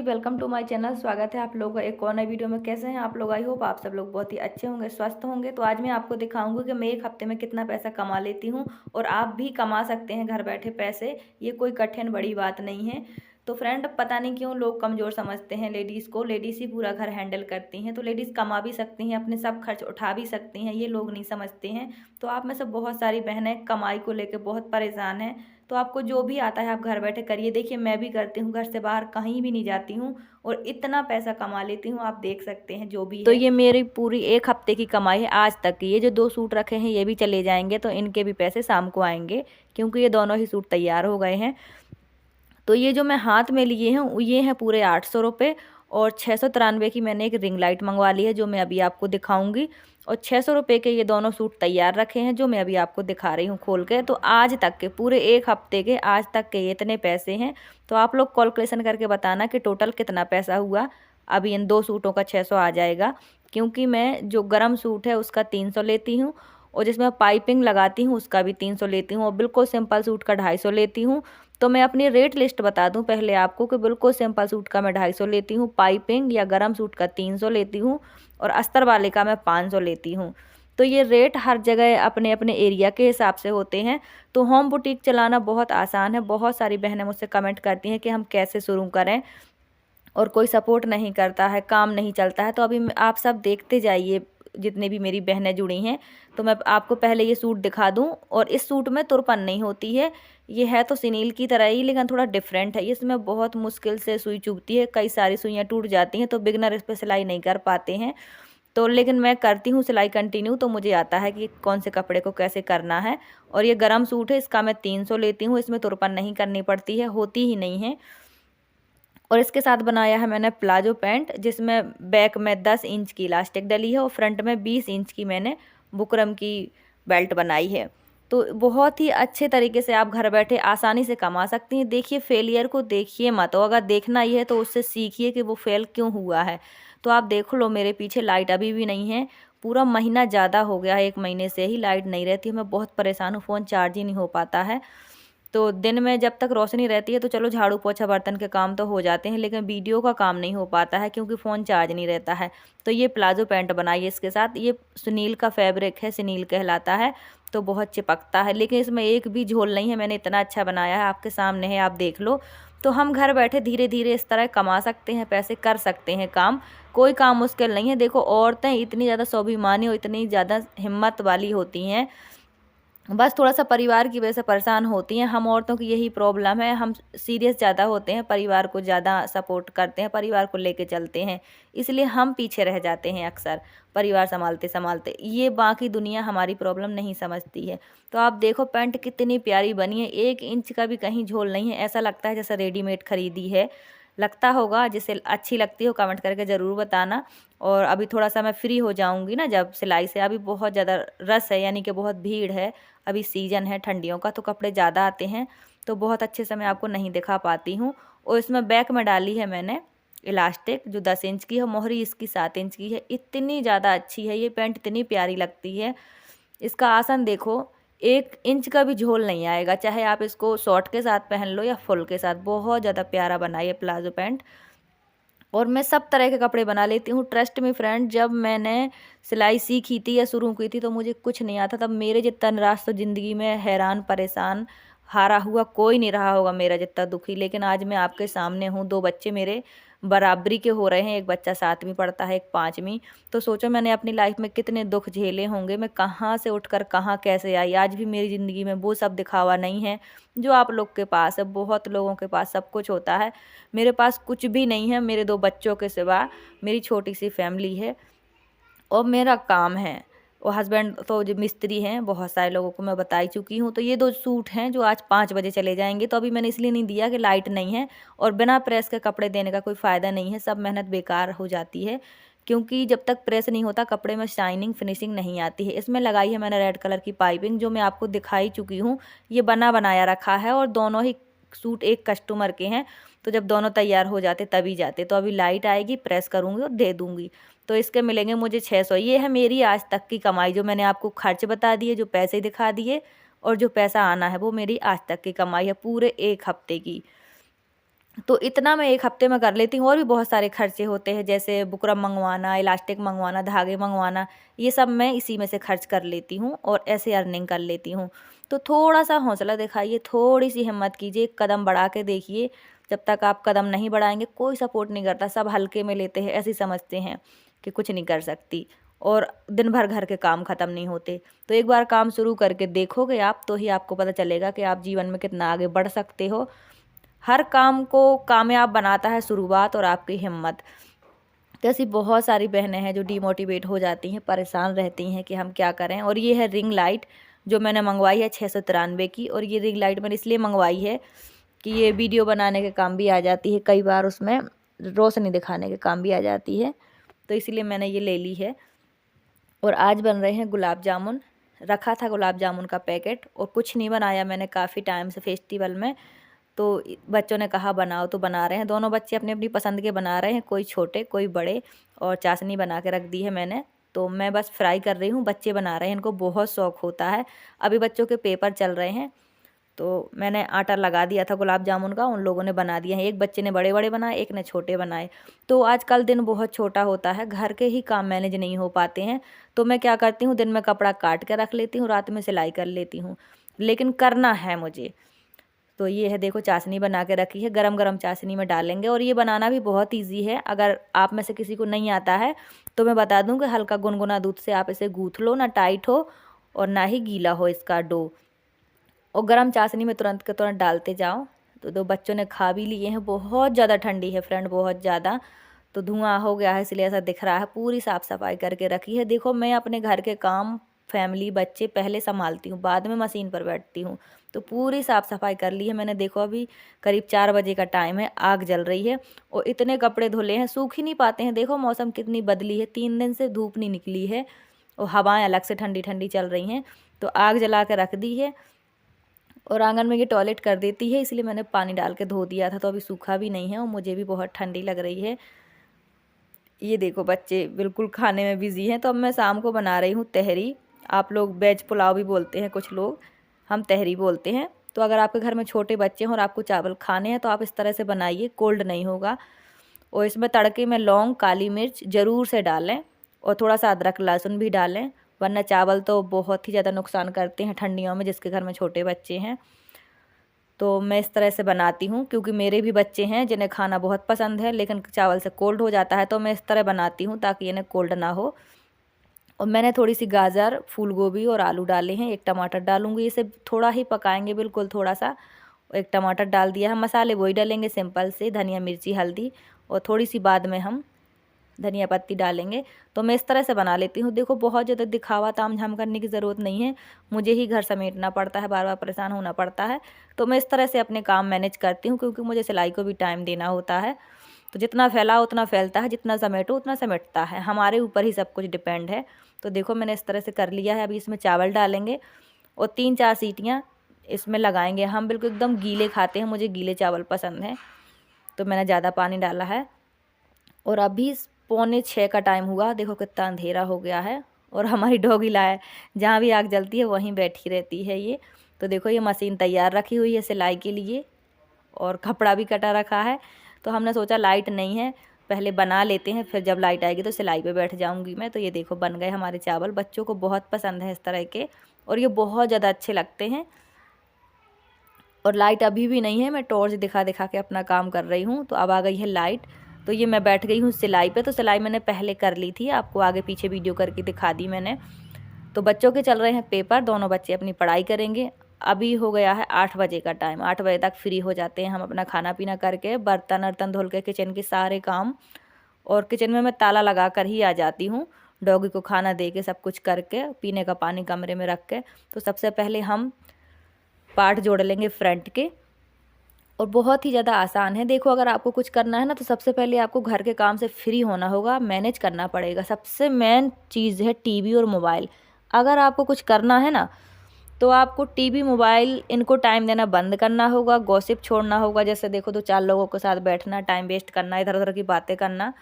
Welcome to my channel. स्वागत है आप लोगों का एक और नई वीडियो में। कैसे हैं आप लोग? आई होप आप सब लोग बहुत ही अच्छे होंगे, स्वस्थ होंगे। तो आज मैं आपको दिखाऊंगी कि मैं एक हफ्ते में कितना पैसा कमा लेती हूं और आप भी कमा सकते हैं घर बैठे पैसे। ये कोई कठिन बड़ी बात नहीं है। तो फ्रेंड, पता नहीं क्यों लोग कमज़ोर समझते हैं लेडीज़ को। लेडीज़ ही पूरा घर हैंडल करती हैं, तो लेडीज़ कमा भी सकती हैं, अपने सब खर्च उठा भी सकती हैं, ये लोग नहीं समझते हैं। तो आप में से बहुत सारी बहनें कमाई को लेकर बहुत परेशान हैं। तो आपको जो भी आता है आप घर बैठे करिए। देखिए, मैं भी करती हूँ, घर से बाहर कहीं भी नहीं जाती हूँ और इतना पैसा कमा लेती हूँ, आप देख सकते हैं जो भी तो है। ये मेरी पूरी एक हफ्ते की कमाई है आज तक की। ये जो 2 सूट रखे हैं ये भी चले जाएंगे, तो इनके भी पैसे शाम को आएंगे, क्योंकि ये दोनों ही सूट तैयार हो गए हैं। तो ये जो मैं हाथ में लिए हैं ये हैं पूरे 800 रुपये, और 693 की मैंने एक रिंग लाइट मंगवा ली है जो मैं अभी आपको दिखाऊंगी। और 600 रुपये के ये दोनों सूट तैयार रखे हैं जो मैं अभी आपको दिखा रही हूँ खोल के। तो आज तक के पूरे एक हफ्ते के आज तक के ये इतने पैसे हैं। तो आप लोग कैलकुलेशन करके बताना कि टोटल कितना पैसा हुआ। अभी इन 2 सूटों का 600 आ जाएगा, क्योंकि मैं जो गर्म सूट है उसका 300 लेती हूँ, और जिसमें पाइपिंग लगाती हूँ उसका भी 300 लेती हूँ, और बिल्कुल सिंपल सूट का 250 लेती हूँ। तो मैं अपनी रेट लिस्ट बता दूं पहले आपको कि बिल्कुल सिंपल सूट का मैं 250 लेती हूँ, पाइपिंग या गरम सूट का 300 लेती हूँ, और अस्तर वाले का मैं 500 लेती हूँ। तो ये रेट हर जगह अपने अपने एरिया के हिसाब से होते हैं। तो होम बुटीक चलाना बहुत आसान है। बहुत सारी बहनें मुझसे कमेंट करती हैं कि हम कैसे शुरू करें, और कोई सपोर्ट नहीं करता है, काम नहीं चलता है। तो अभी आप सब देखते जाइए, जितने भी मेरी बहनें जुड़ी हैं। तो मैं आपको पहले ये सूट दिखा दूं। और इस सूट में तुरपन नहीं होती है। ये है तो सिनील की तरह ही, लेकिन थोड़ा डिफरेंट है। इसमें बहुत मुश्किल से सुई चुभती है, कई सारी सुइयाँ टूट जाती हैं, तो बिगनर इस पर सिलाई नहीं कर पाते हैं। तो लेकिन मैं करती हूँ सिलाई कंटिन्यू, तो मुझे आता है कि कौन से कपड़े को कैसे करना है। और ये गरम सूट है, इसका मैं 300 लेती हूँ। इसमें तुरपन नहीं करनी पड़ती है, होती ही नहीं है। और इसके साथ बनाया है मैंने प्लाजो पैंट, जिसमें बैक में 10 इंच की इलास्टिक डली है और फ्रंट में 20 इंच की मैंने बुकरम की बेल्ट बनाई है। तो बहुत ही अच्छे तरीके से आप घर बैठे आसानी से कमा सकती हैं। देखिए, फेलियर को देखिए मत, और अगर देखना ही है तो उससे सीखिए कि वो फेल क्यों हुआ है। तो आप देख लो, मेरे पीछे लाइट अभी भी नहीं है। पूरा महीना ज़्यादा हो गया है, 1 महीने से ही लाइट नहीं रहती है। मैं बहुत परेशान हूँ, फ़ोन चार्ज ही नहीं हो पाता है। तो दिन में जब तक रोशनी रहती है तो चलो झाड़ू पोछा बर्तन के काम तो हो जाते हैं, लेकिन वीडियो का काम नहीं हो पाता है क्योंकि फ़ोन चार्ज नहीं रहता है। तो ये प्लाजो पैंट बनाइए इसके साथ। ये सुनील का फैब्रिक है, सुनील कहलाता है। तो बहुत चिपकता है, लेकिन इसमें एक भी झोल नहीं है। मैंने इतना अच्छा बनाया है, आपके सामने है, आप देख लो। तो हम घर बैठे धीरे धीरे इस तरह कमा सकते हैं पैसे, कर सकते हैं काम। कोई काम मुश्किल नहीं है। देखो, औरतें इतनी ज़्यादा स्वाभिमानी और इतनी ज़्यादा हिम्मत वाली होती हैं, बस थोड़ा सा परिवार की वजह से परेशान होती हैं। हम औरतों की यही प्रॉब्लम है, हम सीरियस ज़्यादा होते हैं, परिवार को ज़्यादा सपोर्ट करते हैं, परिवार को लेके चलते हैं, इसलिए हम पीछे रह जाते हैं अक्सर परिवार संभालते संभालते। ये बाकी दुनिया हमारी प्रॉब्लम नहीं समझती है। तो आप देखो पैंट कितनी प्यारी बनी है, 1 इंच का भी कहीं झोल नहीं है। ऐसा लगता है जैसे रेडीमेड खरीदी है। लगता होगा, जिसे अच्छी लगती हो कमेंट करके ज़रूर बताना। और अभी थोड़ा सा मैं फ्री हो जाऊंगी ना जब सिलाई से, अभी बहुत ज़्यादा रस है, यानी कि बहुत भीड़ है। अभी सीजन है ठंडियों का, तो कपड़े ज़्यादा आते हैं, तो बहुत अच्छे से मैं आपको नहीं दिखा पाती हूँ। और इसमें बैक में डाली है मैंने इलास्टिक, जो 10 इंच की है, मोहरी इसकी 7 इंच की है। इतनी ज़्यादा अच्छी है ये पैंट, इतनी प्यारी लगती है। इसका आसन देखो, 1 इंच का भी झोल नहीं आएगा, चाहे आप इसको शॉर्ट के साथ पहन लो या फुल के साथ। बहुत ज़्यादा प्यारा बना ये प्लाजो पैंट। और मैं सब तरह के कपड़े बना लेती हूँ। ट्रस्ट मी फ्रेंड, जब मैंने सिलाई सीखी थी या शुरू की थी तो मुझे कुछ नहीं आता। तब मेरे जितना निराश तो ज़िंदगी में हैरान परेशान हारा हुआ कोई नहीं रहा होगा मेरा जितना दुखी। लेकिन आज मैं आपके सामने हूँ। 2 बच्चे मेरे बराबरी के हो रहे हैं, एक बच्चा 7वीं पढ़ता है, एक 5वीं। तो सोचो मैंने अपनी लाइफ में कितने दुख झेले होंगे, मैं कहाँ से उठकर कहाँ कैसे आई। आज भी मेरी ज़िंदगी में वो सब दिखावा नहीं है जो आप लोग के पास है। बहुत लोगों के पास सब कुछ होता है, मेरे पास कुछ भी नहीं है। मेरे 2 बच्चों के सिवा मेरी छोटी सी फैमिली है और मेरा काम है। और हस्बैंड तो जो मिस्त्री हैं, बहुत सारे लोगों को मैं बता ही चुकी हूँ। तो ये 2 सूट हैं जो आज 5 बजे चले जाएंगे। तो अभी मैंने इसलिए नहीं दिया कि लाइट नहीं है, और बिना प्रेस के कपड़े देने का कोई फ़ायदा नहीं है, सब मेहनत बेकार हो जाती है। क्योंकि जब तक प्रेस नहीं होता कपड़े में शाइनिंग फिनिशिंग नहीं आती है। इसमें लगाई है मैंने रेड कलर की पाइपिंग, जो मैं आपको दिखाई चुकी हूँ। ये बना बनाया रखा है, और दोनों ही सूट एक कस्टमर के हैं। तो जब दोनों तैयार हो जाते तभी जाते। तो अभी लाइट आएगी, प्रेस करूँगी और दे दूँगी। तो इसके मिलेंगे मुझे 600। ये है मेरी आज तक की कमाई, जो मैंने आपको खर्च बता दिए, जो पैसे दिखा दिए, और जो पैसा आना है वो मेरी आज तक की कमाई है पूरे एक हफ्ते की। तो इतना मैं एक हफ्ते में कर लेती हूँ। और भी बहुत सारे खर्चे होते हैं, जैसे बुकरम मंगवाना, इलास्टिक मंगवाना, धागे मंगवाना, ये सब मैं इसी में से खर्च कर लेती हूँ और ऐसे अर्निंग कर लेती हूँ। तो थोड़ा सा हौसला दिखाइए, थोड़ी सी हिम्मत कीजिए, एक कदम बढ़ा के देखिए। जब तक आप कदम नहीं बढ़ाएंगे कोई सपोर्ट नहीं करता, सब हल्के में लेते हैं, ऐसे समझते हैं कि कुछ नहीं कर सकती और दिन भर घर के काम ख़त्म नहीं होते। तो एक बार काम शुरू करके देखोगे आप, तो ही आपको पता चलेगा कि आप जीवन में कितना आगे बढ़ सकते हो। हर काम को कामयाब बनाता है शुरुआत और आपकी हिम्मत। तो ऐसी बहुत सारी बहनें हैं जो डीमोटिवेट हो जाती हैं, परेशान रहती हैं कि हम क्या करें। और ये है रिंग लाइट जो मैंने मंगवाई है 693 की। और ये रिंग लाइट मैंने इसलिए मंगवाई है कि ये वीडियो बनाने के काम भी आ जाती है, कई बार उसमें रोशनी दिखाने के काम भी आ जाती है, तो इसलिए मैंने ये ले ली है। और आज बन रहे हैं गुलाब जामुन। रखा था गुलाब जामुन का पैकेट और कुछ नहीं बनाया मैंने काफ़ी टाइम से फेस्टिवल में, तो बच्चों ने कहा बनाओ तो बना रहे हैं। दोनों बच्चे अपनी अपनी पसंद के बना रहे हैं, कोई छोटे कोई बड़े। और चाशनी बना के रख दी है मैंने, तो मैं बस फ्राई कर रही हूँ। बच्चे बना रहे हैं, इनको बहुत शौक होता है। अभी बच्चों के पेपर चल रहे हैं, तो मैंने आटा लगा दिया था गुलाब जामुन का, उन लोगों ने बना दिया है। एक बच्चे ने बड़े बड़े बनाए, एक ने छोटे बनाए। तो आजकल दिन बहुत छोटा होता है, घर के ही काम मैनेज नहीं हो पाते हैं। तो मैं क्या करती हूँ, दिन में कपड़ा काट के रख लेती हूँ, रात में सिलाई कर लेती हूँ, लेकिन करना है मुझे। तो ये है, देखो चाशनी बना के रखी है, गरम गरम चाशनी में डालेंगे। और ये बनाना भी बहुत ईजी है। अगर आप में से किसी को नहीं आता है तो मैं बता दूं कि हल्का गुनगुना दूध से आप इसे गूँथ लो, ना टाइट हो और ना ही गीला हो इसका डो। और गरम चाशनी में तुरंत के तुरंत डालते जाओ। तो दो बच्चों ने खा भी लिए हैं। बहुत ज़्यादा ठंडी है फ्रेंड, बहुत ज़्यादा। तो धुआं हो गया है इसलिए ऐसा दिख रहा है। पूरी साफ़ सफाई करके रखी है। देखो मैं अपने घर के काम, फैमिली, बच्चे पहले संभालती हूँ, बाद में मशीन पर बैठती हूँ। तो पूरी साफ़ सफाई कर ली है मैंने। देखो अभी करीब 4 बजे का टाइम है, आग जल रही है और इतने कपड़े धुले हैं, सूख ही नहीं पाते हैं। देखो मौसम कितनी बदली है, 3 दिन से धूप नहीं निकली है और हवाएं अलग से ठंडी ठंडी चल रही हैं। तो आग जला के रख दी है और आंगन में ये टॉयलेट कर देती है, इसलिए मैंने पानी डाल के धो दिया था। तो अभी सूखा भी नहीं है और मुझे भी बहुत ठंडी लग रही है। ये देखो बच्चे बिल्कुल खाने में बिजी हैं। तो अब मैं शाम को बना रही हूँ तहरी। आप लोग वेज पुलाव भी बोलते हैं कुछ लोग, हम तहरी बोलते हैं। तो अगर आपके घर में छोटे बच्चे हैं और आपको चावल खाने हैं तो आप इस तरह से बनाइए, कोल्ड नहीं होगा। और इसमें तड़के में लौंग, काली मिर्च ज़रूर से डालें और थोड़ा सा अदरक लहसुन भी डालें, वरना चावल तो बहुत ही ज़्यादा नुकसान करते हैं ठंडियों में, जिसके घर में छोटे बच्चे हैं। तो मैं इस तरह से बनाती हूँ क्योंकि मेरे भी बच्चे हैं जिन्हें खाना बहुत पसंद है, लेकिन चावल से कोल्ड हो जाता है। तो मैं इस तरह बनाती हूँ ताकि इन्हें कोल्ड ना हो। और मैंने थोड़ी सी गाजर, फूल गोभी और आलू डाले हैं, एक टमाटर डालूंगी। इसे थोड़ा ही पकाएंगे, बिल्कुल थोड़ा सा। एक टमाटर डाल दिया है। मसाले वही डालेंगे सिंपल से, धनिया, मिर्ची, हल्दी, और थोड़ी सी बाद में हम धनिया पत्ती डालेंगे। तो मैं इस तरह से बना लेती हूँ। देखो बहुत ज़्यादा दिखावा ताम झाम करने की ज़रूरत नहीं है, मुझे ही घर समेटना पड़ता है, बार बार परेशान होना पड़ता है। तो मैं इस तरह से अपने काम मैनेज करती हूँ क्योंकि मुझे सिलाई को भी टाइम देना होता है। तो जितना फैलाओ उतना फैलता है, जितना समेटो उतना समेटता है, हमारे ऊपर ही सब कुछ डिपेंड है। तो देखो मैंने इस तरह से कर लिया है। अभी इसमें चावल डालेंगे और 3-4 सीटियाँ इसमें लगाएंगे हम। बिल्कुल एकदम गीले खाते हैं, मुझे गीले चावल पसंद हैं, तो मैंने ज़्यादा पानी डाला है। और अभी 5:45 का टाइम हुआ। देखो कितना अंधेरा हो गया है। और हमारी डॉगी लाए, जहाँ भी आग जलती है वहीं बैठी रहती है ये। तो देखो ये मशीन तैयार रखी हुई है सिलाई के लिए और कपड़ा भी कटा रखा है। तो हमने सोचा लाइट नहीं है, पहले बना लेते हैं, फिर जब लाइट आएगी तो सिलाई पे बैठ जाऊंगी मैं। तो ये देखो बन गए हमारे चावल। बच्चों को बहुत पसंद है इस तरह के और ये बहुत ज़्यादा अच्छे लगते हैं। और लाइट अभी भी नहीं है, मैं टॉर्च दिखा दिखा के अपना काम कर रही हूँ। तो अब आ गई है लाइट। तो ये मैं बैठ गई हूँ सिलाई पे। तो सिलाई मैंने पहले कर ली थी, आपको आगे पीछे वीडियो करके दिखा दी मैंने। तो बच्चों के चल रहे हैं पेपर, दोनों बच्चे अपनी पढ़ाई करेंगे। अभी हो गया है 8 बजे का टाइम। 8 बजे तक फ्री हो जाते हैं हम अपना खाना पीना करके, बर्तन वर्तन धुल के, किचन के सारे काम। और किचन में मैं ताला लगा कर ही आ जाती हूँ, डॉगी को खाना दे के, सब कुछ करके, पीने का पानी कमरे में रख के। तो सबसे पहले हम पार्ट जोड़ लेंगे फ्रंट के। और बहुत ही ज़्यादा आसान है। देखो अगर आपको कुछ करना है ना, तो सबसे पहले आपको घर के काम से फ्री होना होगा, मैनेज करना पड़ेगा। सबसे मेन चीज़ है टीवी और मोबाइल। अगर आपको कुछ करना है ना, तो आपको टीवी, मोबाइल, इनको टाइम देना बंद करना होगा, गॉसिप छोड़ना होगा। जैसे देखो 2-4 लोगों के साथ बैठना, टाइम वेस्ट करना, इधर उधर की बातें करना।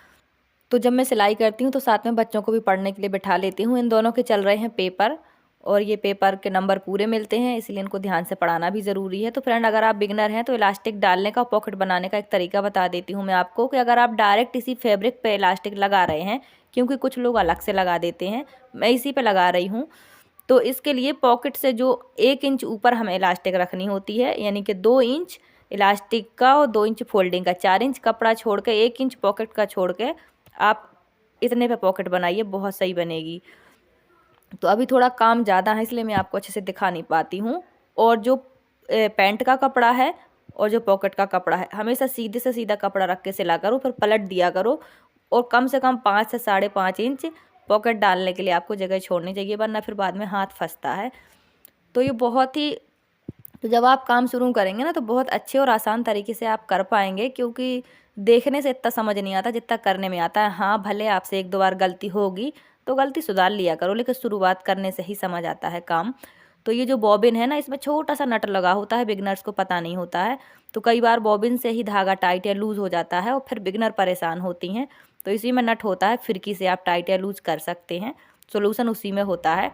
तो जब मैं सिलाई करती हूँ तो साथ में बच्चों को भी पढ़ने के लिए बैठा लेती हूँ। इन दोनों के चल रहे हैं पेपर और ये पेपर के नंबर पूरे मिलते हैं, इसलिए इनको ध्यान से पढ़ाना भी ज़रूरी है। तो फ्रेंड, अगर आप बिगनर हैं तो इलास्टिक डालने का, पॉकेट बनाने का एक तरीका बता देती हूँ मैं आपको कि अगर आप डायरेक्ट इसी फैब्रिक पे इलास्टिक लगा रहे हैं, क्योंकि कुछ लोग अलग से लगा देते हैं, मैं इसी पे लगा रही हूँ, तो इसके लिए पॉकेट से जो 1 इंच ऊपर हमें इलास्टिक रखनी होती है, यानी कि 2 इंच इलास्टिक का और 2 इंच फोल्डिंग का, 4 इंच कपड़ा छोड़ के 1 इंच पॉकेट का छोड़ के आप इतने पे पॉकेट बनाइए, बहुत सही बनेगी। तो अभी थोड़ा काम ज़्यादा है, इसलिए मैं आपको अच्छे से दिखा नहीं पाती हूँ। और जो पैंट का कपड़ा है और जो पॉकेट का कपड़ा है, हमेशा सीधे से सीधा कपड़ा रख के सिला करो, फिर पलट दिया करो, और कम से कम 5 से 5.5 इंच पॉकेट डालने के लिए आपको जगह छोड़नी चाहिए, वरना फिर बाद में हाथ फंसता है। तो ये बहुत ही, तो जब आप काम शुरू करेंगे ना तो बहुत अच्छे और आसान तरीके से आप कर पाएंगे, क्योंकि देखने से इतना समझ नहीं आता जितना करने में आता है। हाँ, भले आपसे 1-2 बार गलती होगी तो गलती सुधार लिया करो, लेकिन शुरुआत करने से ही समझ आता है काम। तो ये जो बॉबिन है ना, इसमें छोटा सा नट लगा होता है, बिगनर्स को पता नहीं होता है, तो कई बार बॉबिन से ही धागा टाइट या लूज़ हो जाता है और फिर बिगनर परेशान होती हैं। तो इसी में नट होता है, फिरकी से आप टाइट या लूज़ कर सकते हैं, सोल्यूशन उसी में होता है।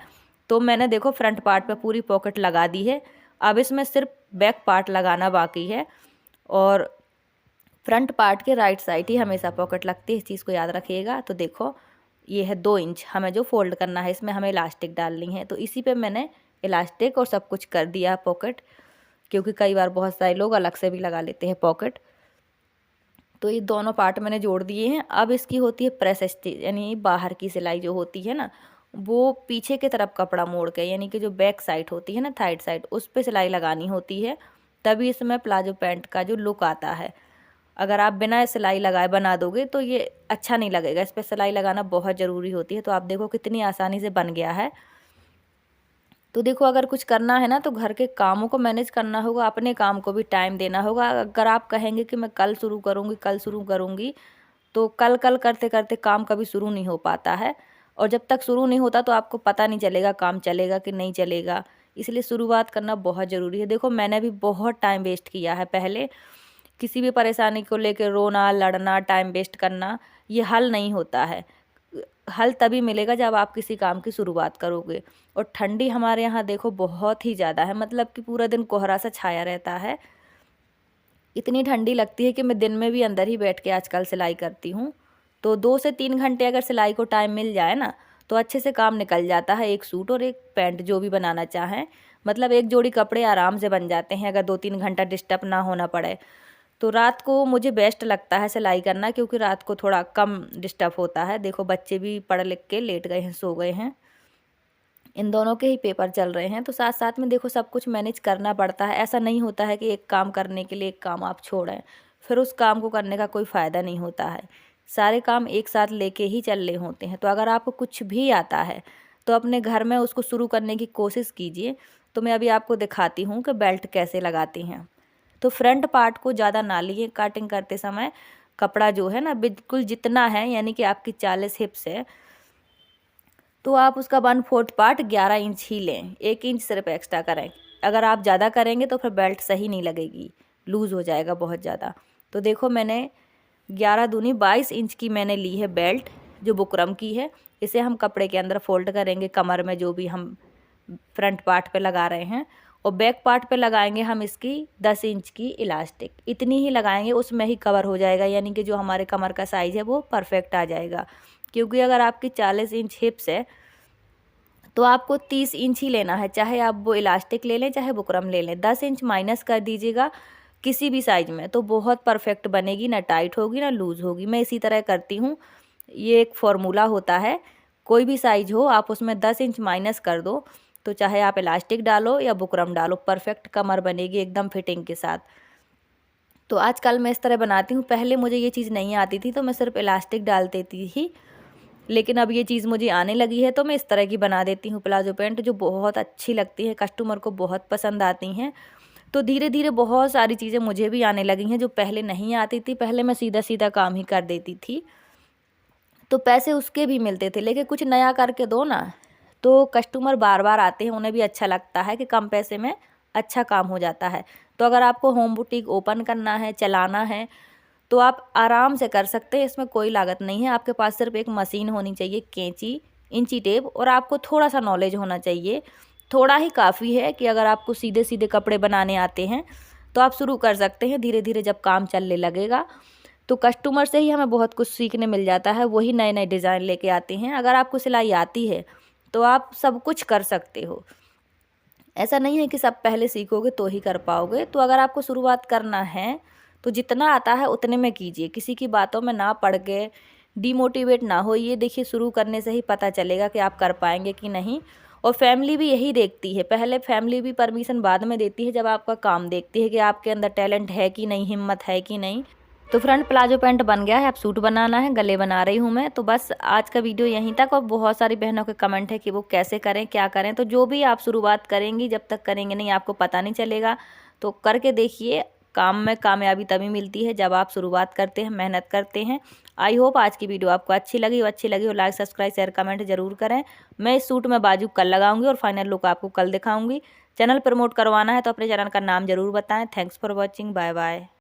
तो मैंने देखो फ्रंट पार्ट पे पूरी पॉकेट लगा दी है, अब इसमें सिर्फ बैक पार्ट लगाना बाकी है। और फ्रंट पार्ट के राइट साइड ही हमेशा पॉकेट लगती है, इस चीज़ को याद रखिएगा। तो देखो ये है 2 इंच हमें जो फोल्ड करना है, इसमें हमें इलास्टिक डालनी है, तो इसी पे मैंने इलास्टिक और सब कुछ कर दिया पॉकेट, क्योंकि कई बार बहुत सारे लोग अलग से भी लगा लेते हैं पॉकेट। तो ये दोनों पार्ट मैंने जोड़ दिए हैं। अब इसकी होती है प्रेस स्टिच, यानी बाहर की सिलाई जो होती है ना, वो पीछे की तरफ कपड़ा मोड़ के, यानी कि जो बैक साइड होती है ना, थाइड साइड, उस पर सिलाई लगानी होती है, तभी इसमें प्लाजो पैंट का जो लुक आता है। अगर आप बिना सिलाई लगाए बना दोगे तो ये अच्छा नहीं लगेगा, इस पर सिलाई लगाना बहुत ज़रूरी होती है। तो आप देखो कितनी आसानी से बन गया है। तो देखो, अगर कुछ करना है ना तो घर के कामों को मैनेज करना होगा, अपने काम को भी टाइम देना होगा। अगर आप कहेंगे कि मैं कल शुरू करूँगी, कल शुरू करूँगी, तो कल कल करते करते काम कभी शुरू नहीं हो पाता है, और जब तक शुरू नहीं होता तो आपको पता नहीं चलेगा काम चलेगा कि नहीं चलेगा। इसलिए शुरुआत करना बहुत ज़रूरी है। देखो, मैंने भी बहुत टाइम वेस्ट किया है पहले, किसी भी परेशानी को लेकर रोना, लड़ना, टाइम वेस्ट करना, ये हल नहीं होता है। हल तभी मिलेगा जब आप किसी काम की शुरुआत करोगे। और ठंडी हमारे यहाँ देखो बहुत ही ज़्यादा है, मतलब कि पूरा दिन कोहरा सा छाया रहता है, इतनी ठंडी लगती है कि मैं दिन में भी अंदर ही बैठ के आजकल सिलाई करती हूँ। तो 2 से 3 घंटे अगर सिलाई को टाइम मिल जाए ना तो अच्छे से काम निकल जाता है, एक सूट और एक पैंट जो भी बनाना चाहें, मतलब एक जोड़ी कपड़े आराम से बन जाते हैं, अगर 2-3 घंटा डिस्टर्ब ना होना पड़े। तो रात को मुझे बेस्ट लगता है सिलाई करना, क्योंकि रात को थोड़ा कम डिस्टर्ब होता है। देखो, बच्चे भी पढ़ लिख के लेट गए हैं, सो गए हैं, इन दोनों के ही पेपर चल रहे हैं, तो साथ साथ में देखो सब कुछ मैनेज करना पड़ता है। ऐसा नहीं होता है कि एक काम करने के लिए एक काम आप छोड़ें, फिर उस काम को करने का कोई फ़ायदा नहीं होता है। सारे काम एक साथ लेके ही चलने होते हैं। तो अगर आपको कुछ भी आता है तो अपने घर में उसको शुरू करने की कोशिश कीजिए। तो मैं अभी आपको दिखाती हूँ कि बेल्ट कैसे लगाती हैं। तो फ्रंट पार्ट को ज़्यादा ना लिए कटिंग करते समय, कपड़ा जो है ना बिल्कुल जितना है, यानी कि आपकी 40 हिप्स है, तो आप उसका 1/4 पार्ट 11 इंच ही लें, 1 इंच सिर्फ एक्स्ट्रा करें। अगर आप ज़्यादा करेंगे तो फिर बेल्ट सही नहीं लगेगी, लूज़ हो जाएगा बहुत ज़्यादा। तो देखो, मैंने 11 दूनी 22 इंच की मैंने ली है बेल्ट, जो बुकरम की है। इसे हम कपड़े के अंदर फोल्ड करेंगे, कमर में जो भी हम फ्रंट पार्ट पे लगा रहे हैं, और बैक पार्ट पे लगाएंगे हम इसकी 10 इंच की इलास्टिक, इतनी ही लगाएंगे, उसमें ही कवर हो जाएगा, यानी कि जो हमारे कमर का साइज़ है वो परफेक्ट आ जाएगा। क्योंकि अगर आपकी 40 इंच हिप्स है तो आपको 30 इंच ही लेना है, चाहे आप वो इलास्टिक ले लें चाहे बुकरम ले लें। 10 इंच माइनस कर दीजिएगा किसी भी साइज में, तो बहुत परफेक्ट बनेगी, ना टाइट होगी ना लूज़ होगी। मैं इसी तरह करती हूँ, ये एक फॉर्मूला होता है, कोई भी साइज हो आप उसमें 10 इंच माइनस कर दो, तो चाहे आप इलास्टिक डालो या बुकरम डालो, परफेक्ट कमर बनेगी एकदम फिटिंग के साथ। तो आजकल मैं इस तरह बनाती हूँ, पहले मुझे ये चीज़ नहीं आती थी तो मैं सिर्फ इलास्टिक डाल देती थी, लेकिन अब ये चीज़ मुझे आने लगी है तो मैं इस तरह की बना देती हूँ प्लाजो पैंट, जो बहुत अच्छी लगती है, कस्टमर को बहुत पसंद आती हैं। तो धीरे धीरे बहुत सारी चीज़ें मुझे भी आने लगी हैं जो पहले नहीं आती थी। पहले मैं सीधा सीधा काम ही कर देती थी, तो पैसे उसके भी मिलते थे, लेकिन कुछ नया करके दो ना तो कस्टमर बार बार आते हैं, उन्हें भी अच्छा लगता है कि कम पैसे में अच्छा काम हो जाता है। तो अगर आपको होम बुटीक ओपन करना है, चलाना है, तो आप आराम से कर सकते हैं, इसमें कोई लागत नहीं है। आपके पास सिर्फ एक मशीन होनी चाहिए, कैंची, इंची टेप और आपको थोड़ा सा नॉलेज होना चाहिए। थोड़ा ही काफ़ी है कि अगर आपको सीधे सीधे कपड़े बनाने आते हैं तो आप शुरू कर सकते हैं। धीरे धीरे जब काम चलने लगेगा तो कस्टमर से ही हमें बहुत कुछ सीखने मिल जाता है, वही नए नए डिज़ाइन लेके आते हैं। अगर आपको सिलाई आती है तो आप सब कुछ कर सकते हो। ऐसा नहीं है कि सब पहले सीखोगे तो ही कर पाओगे। तो अगर आपको शुरुआत करना है तो जितना आता है उतने में कीजिए, किसी की बातों में ना पड़ के डीमोटिवेट ना होइए। देखिए, शुरू करने से ही पता चलेगा कि आप कर पाएंगे कि नहीं। और फैमिली भी यही देखती है, पहले फैमिली भी परमिशन बाद में देती है जब आपका काम देखती है कि आपके अंदर टैलेंट है कि नहीं, हिम्मत है कि नहीं। तो फ्रंट प्लाजो पैंट बन गया है, अब सूट बनाना है, गले बना रही हूँ मैं। तो बस आज का वीडियो यहीं तक। और बहुत सारी बहनों के कमेंट है कि वो कैसे करें, क्या करें। तो जो भी आप शुरुआत करेंगी, जब तक करेंगे नहीं आपको पता नहीं चलेगा। तो करके देखिए, काम में कामयाबी तभी मिलती है जब आप शुरुआत करते हैं, मेहनत करते हैं। आई होप आज की वीडियो आपको अच्छी लगी हो लाइक सब्सक्राइब शेयर कमेंट जरूर करें। मैं इस सूट में बाजू कल लगाऊंगी और फाइनल लुक आपको कल दिखाऊंगी। चैनल प्रमोट करवाना है तो अपने चैनल का नाम जरूर बताएं। Thanks for watching, bye bye.